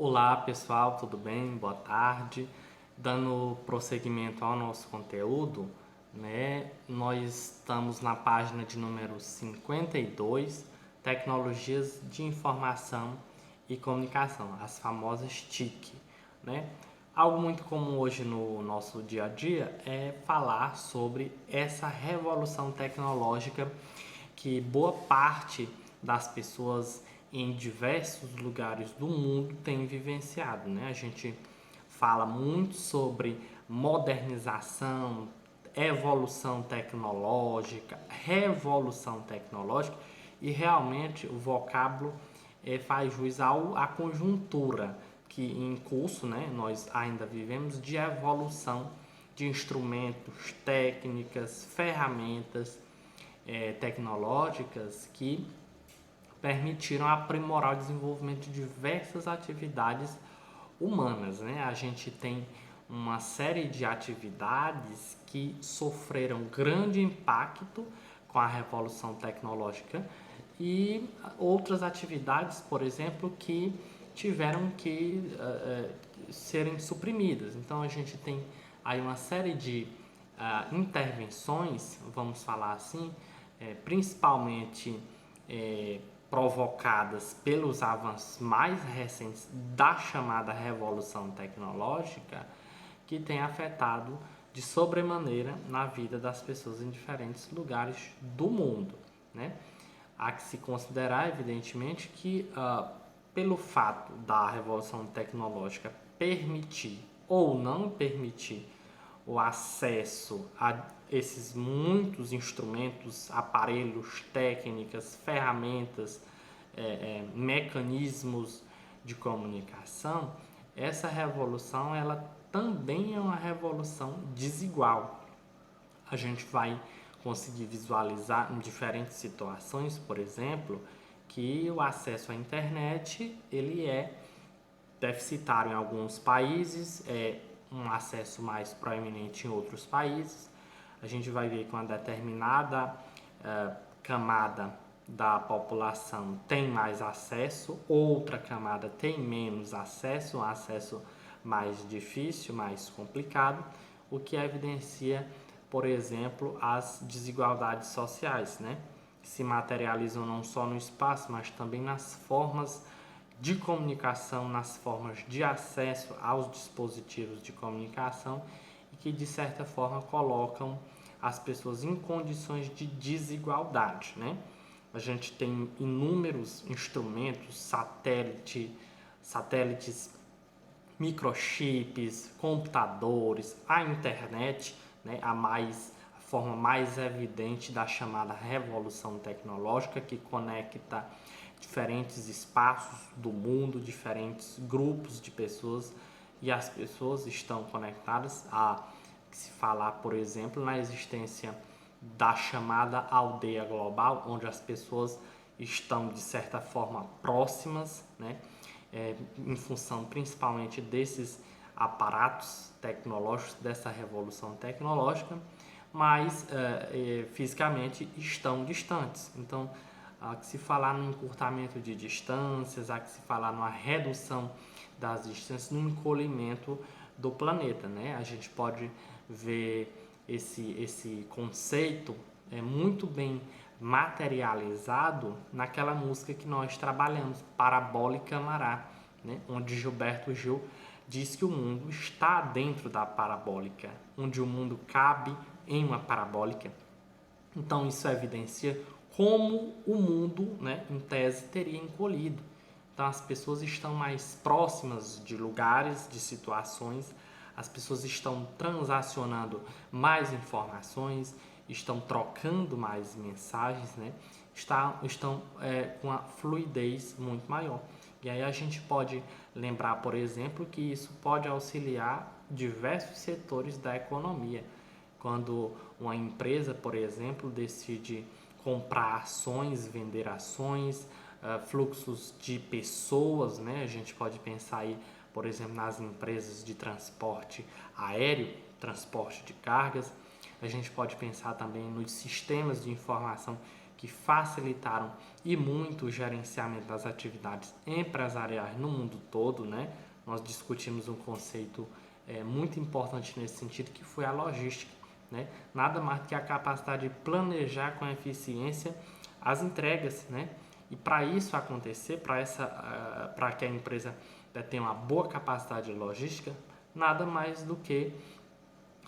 Olá pessoal, tudo bem? Boa tarde. Dando prosseguimento ao nosso conteúdo, Nós estamos na página de número 52, Tecnologias de Informação e Comunicação, as famosas TIC, né? Algo muito comum hoje no nosso dia a dia é falar sobre essa revolução tecnológica que boa parte das pessoas em diversos lugares do mundo tem vivenciado, né? A gente fala muito sobre modernização, evolução tecnológica, revolução tecnológica e realmente o vocábulo faz jus à conjuntura que em curso, né, nós ainda vivemos de evolução de instrumentos, técnicas, ferramentas tecnológicas que permitiram aprimorar o desenvolvimento de diversas atividades humanas, né? A gente tem uma série de atividades que sofreram grande impacto com a revolução tecnológica e outras atividades, por exemplo, que tiveram que serem suprimidas. Então a gente tem aí uma série de intervenções, vamos falar assim, principalmente provocadas pelos avanços mais recentes da chamada revolução tecnológica, que tem afetado de sobremaneira na vida das pessoas em diferentes lugares do mundo, né? Há que se considerar, evidentemente, que pelo fato da revolução tecnológica permitir ou não permitir o acesso a esses muitos instrumentos, aparelhos, técnicas, ferramentas, mecanismos de comunicação, essa revolução ela também é uma revolução desigual. A gente vai conseguir visualizar em diferentes situações, por exemplo, que o acesso à internet ele é deficitário em alguns países, é um acesso mais proeminente em outros países. A gente vai ver que uma determinada camada da população tem mais acesso, outra camada tem menos acesso, um acesso mais difícil, mais complicado, o que evidencia, por exemplo, as desigualdades sociais, né? Que se materializam não só no espaço, mas também nas formas de comunicação, nas formas de acesso aos dispositivos de comunicação e que de certa forma colocam as pessoas em condições de desigualdade, né? A gente tem inúmeros instrumentos, satélites, microchips, computadores, a internet, né, a forma mais evidente da chamada revolução tecnológica que conecta diferentes espaços do mundo, diferentes grupos de pessoas e as pessoas estão conectadas a se falar, por exemplo, na existência da chamada aldeia global, onde as pessoas estão de certa forma próximas, né? Em função principalmente desses aparatos tecnológicos, dessa revolução tecnológica, mas fisicamente estão distantes. Então, há que se falar no encurtamento de distâncias, há que se falar numa redução das distâncias, no encolhimento do planeta, né? A gente pode ver esse conceito muito bem materializado naquela música que nós trabalhamos, Parabólica Mará, né? Onde Gilberto Gil diz que o mundo está dentro da parabólica, onde o mundo cabe em uma parabólica. Então isso evidencia como o mundo, né, em tese, teria encolhido. Então as pessoas estão mais próximas de lugares, de situações, as pessoas estão transacionando mais informações, estão trocando mais mensagens, né? Estão com a fluidez muito maior. E aí a gente pode lembrar, por exemplo, que isso pode auxiliar diversos setores da economia. Quando uma empresa, por exemplo, decide comprar ações, vender ações, fluxos de pessoas, né? A gente pode pensar aí, por exemplo, nas empresas de transporte aéreo, transporte de cargas. A gente pode pensar também nos sistemas de informação que facilitaram e muito o gerenciamento das atividades empresariais no mundo todo, né? Nós discutimos um conceito muito importante nesse sentido, que foi a logística, né? Nada mais do que a capacidade de planejar com eficiência as entregas, né? E para isso acontecer, para que a empresa tenha uma boa capacidade logística, nada mais do que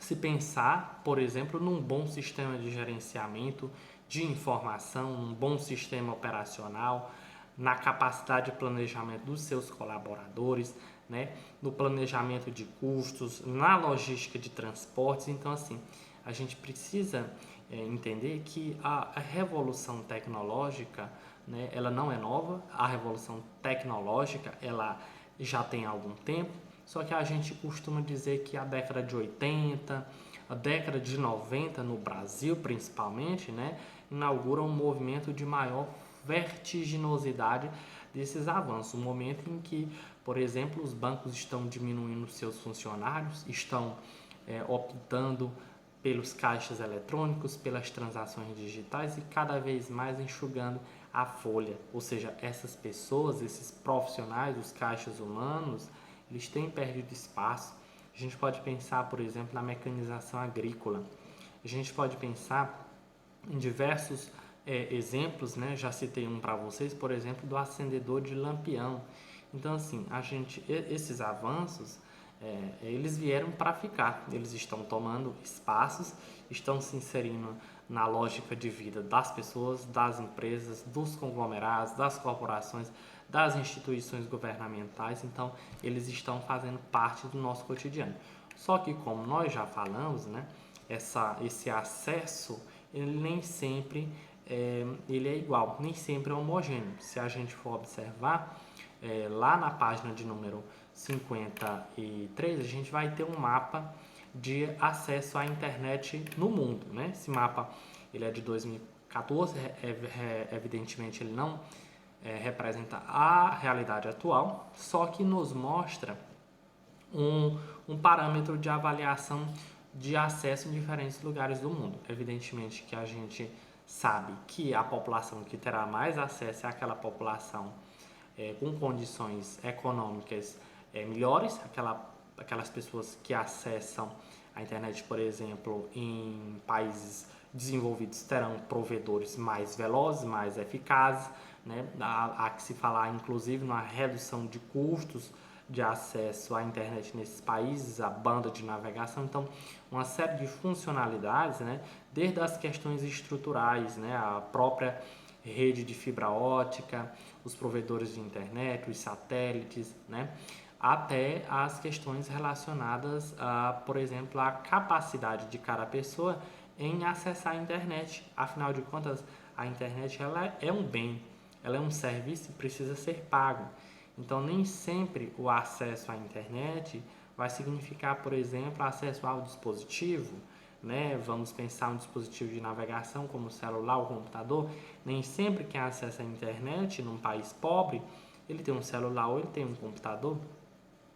se pensar, por exemplo, num bom sistema de gerenciamento de informação, um bom sistema operacional, na capacidade de planejamento dos seus colaboradores, né, no planejamento de custos, na logística de transportes. Então, assim, a gente precisa entender que a revolução tecnológica, né, ela não é nova. A revolução tecnológica, ela já tem algum tempo, só que a gente costuma dizer que a década de 80, a década de 90 no Brasil principalmente, né, inaugura um movimento de maior vertiginosidade desses avanços. Um momento em que, por exemplo, os bancos estão diminuindo seus funcionários, estão optando pelos caixas eletrônicos, pelas transações digitais e cada vez mais enxugando a folha. Ou seja, essas pessoas, esses profissionais, os caixas humanos, eles têm perdido espaço. A gente pode pensar, por exemplo, na mecanização agrícola. A gente pode pensar em diversos exemplos, né? Já citei um para vocês, por exemplo, do acendedor de lampião. Então, assim, esses avanços, eles vieram para ficar. Eles estão tomando espaços, estão se inserindo na lógica de vida das pessoas, das empresas, dos conglomerados, das corporações, das instituições governamentais. Então, eles estão fazendo parte do nosso cotidiano. Só que, como nós já falamos, né, esse acesso, ele nem sempre ele é igual, nem sempre é homogêneo. Se a gente for observar, lá na página de número 53, a gente vai ter um mapa de acesso à internet no mundo, né? Esse mapa ele é de 2014, evidentemente ele não representa a realidade atual, só que nos mostra um parâmetro de avaliação de acesso em diferentes lugares do mundo. Evidentemente que a gente sabe que a população que terá mais acesso é aquela população com condições econômicas melhores, aquelas pessoas que acessam a internet, por exemplo, em países desenvolvidos terão provedores mais velozes, mais eficazes, né? Há que se falar, inclusive, numa redução de custos de acesso à internet nesses países, a banda de navegação. Então, uma série de funcionalidades, né? Desde as questões estruturais, né? A própria rede de fibra ótica, os provedores de internet, os satélites, né? Até as questões relacionadas, por exemplo, à capacidade de cada pessoa em acessar a internet. Afinal de contas, a internet ela é um bem, ela é um serviço e precisa ser pago. Então, nem sempre o acesso à internet vai significar, por exemplo, acesso ao dispositivo, né? Vamos pensar um dispositivo de navegação como o celular ou o computador. Nem sempre quem acessa a internet num país pobre, ele tem um celular ou ele tem um computador.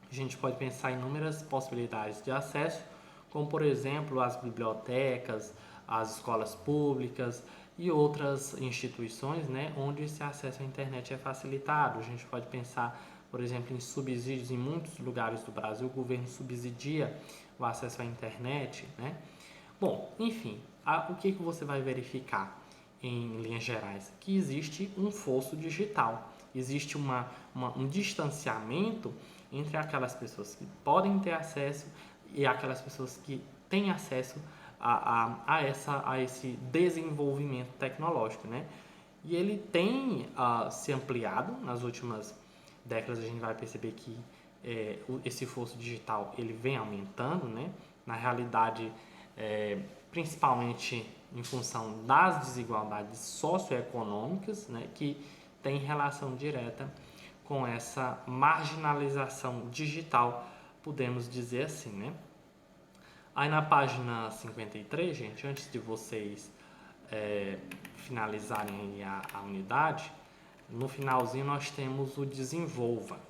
A gente pode pensar em inúmeras possibilidades de acesso, como, por exemplo, as bibliotecas, as escolas públicas e outras instituições, né, onde esse acesso à internet é facilitado. A gente pode pensar, por exemplo, em subsídios. Em muitos lugares do Brasil, o governo subsidia o acesso à internet, né? Bom, enfim, o que você vai verificar em linhas gerais? Que existe um fosso digital, existe um distanciamento entre aquelas pessoas que podem ter acesso e aquelas pessoas que têm acesso a esse desenvolvimento tecnológico, né? E ele tem se ampliado nas últimas décadas. A gente vai perceber que esse fosso digital ele vem aumentando, né? Na realidade, principalmente em função das desigualdades socioeconômicas, né? Que tem relação direta com essa marginalização digital, podemos dizer assim, né? Aí na página 53, gente, antes de vocês finalizarem a unidade, no finalzinho nós temos o Desenvolva.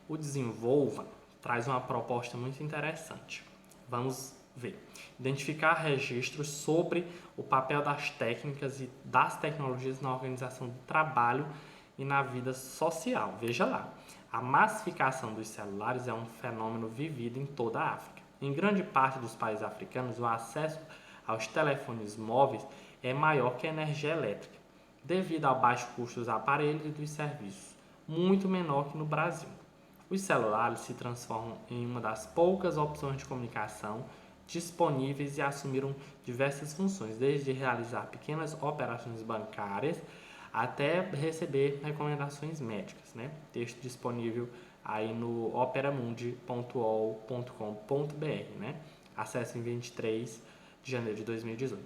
O Desenvolva traz uma proposta muito interessante. Vamos ver. Identificar registros sobre o papel das técnicas e das tecnologias na organização do trabalho e na vida social. Veja lá, a massificação dos celulares é um fenômeno vivido em toda a África. Em grande parte dos países africanos, o acesso aos telefones móveis é maior que a energia elétrica, devido ao baixo custo dos aparelhos e dos serviços, muito menor que no Brasil. Os celulares se transformam em uma das poucas opções de comunicação disponíveis e assumiram diversas funções, desde realizar pequenas operações bancárias até receber recomendações médicas, né? Texto disponível aí no operamundi.ol.com.br, né? Acesso em 23 de janeiro de 2018.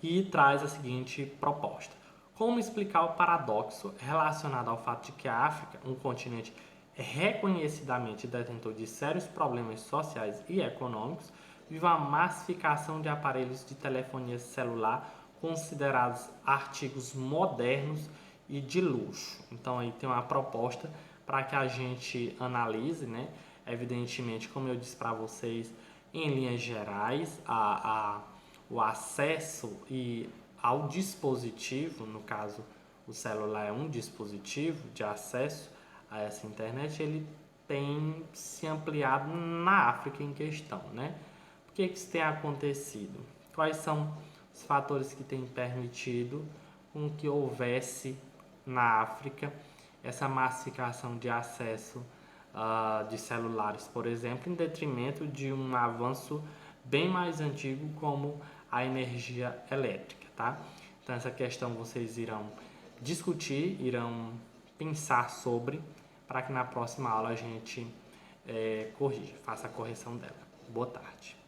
E traz a seguinte proposta: como explicar o paradoxo relacionado ao fato de que a África, um continente reconhecidamente detentor de sérios problemas sociais e econômicos, vive uma massificação de aparelhos de telefonia celular considerados artigos modernos e de luxo. Então aí tem uma proposta para que a gente analise, né? Evidentemente, como eu disse para vocês, em linhas gerais, o acesso ao dispositivo, no caso o celular é um dispositivo de acesso a essa internet, ele tem se ampliado na África em questão, né? Por que isso tem acontecido? Quais são os fatores que têm permitido com que houvesse na África essa massificação de acesso de celulares, por exemplo, em detrimento de um avanço bem mais antigo como a energia elétrica, tá? Então essa questão vocês irão discutir, irão pensar sobre, para que na próxima aula a gente corrija, faça a correção dela. Boa tarde.